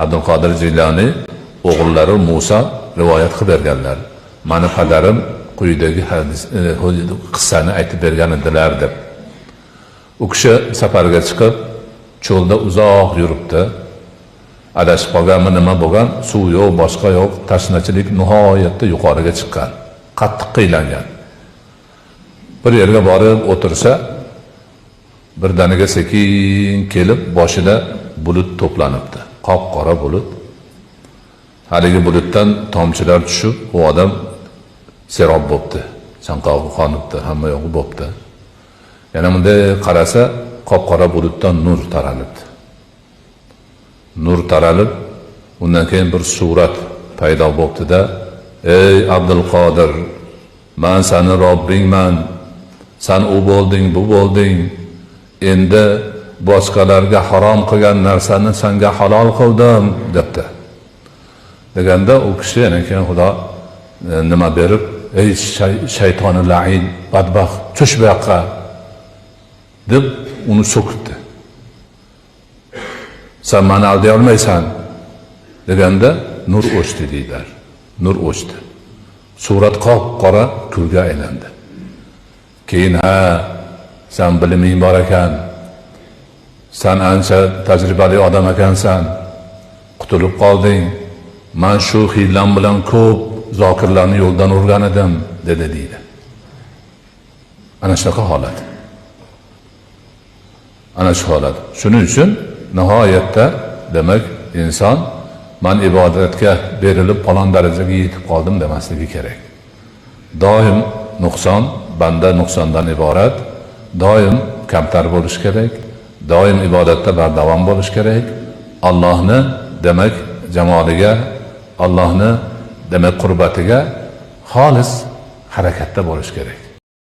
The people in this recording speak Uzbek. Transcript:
Abdulqodir Jiloni o'g'illari Musa rivoyat qilib berganlar. Mani padarim quyidagi qissani aytib bergan edilar deb. U kishi safarga chiqib, cho'lda uzoq yuribdi. Adashib qolganmi, nima bo'lgan? Suv yo'q, boshqa yo'q, tashnachilik nihoyatda yuqoriga chiqqan. Qattiq qiylangan. Bir yerga borib o'tirsa, birdaniga sekin kelib boshida bulut to'planibdi. Qop-qora bulut. Haligi bulutdan tomchilar tushib, u odam serob bo'pti. Chanqog'i qonibdi, hamma yo'g'i bo'pti. Yana bunday qarasa, qop-qora bulutdan nur taralibdi. Nur taralib, undan keyin bir surat paydo bo'pti-da, "Ey Abdulqodir, men seni Robbingman. Sen u bo'lding, bu bo'lding. Endi boshqalarga harom qilgan narsani senga halol qildim" debdi. Deganda u kishi yana keyin Xudo nima berib, "Ey shaytoni la'in, badbaxt, tush bu yoqqa" deb uni so'kibdi. "Sen meni alday olmaysan" deganda nur o'chdi deydilar. Nur o'chdi. Surat qop-qora kulga aylandi. Keyin sen biliming bor ekan. Sen ancha tajribali odam ekansan. Qutulib qolding. Men shu hiylam bilan ko'p zokirlarni yo'ldan urgan edim, dedi deydi. Ana shunaqa holat. Ana shu holat. Shuning uchun nihoyatda demak inson men ibodatga berilib falon darajaga yetib qoldim demasligi kerak. Doim nuqson, banda nuqsondan iborat, doim kamtar bo'lish kerak, doim ibodatda bardavom bo'lish kerak. Allohni demak jamoliga, Allohni demak qurbatiga xolis harakatda bo'lish kerak.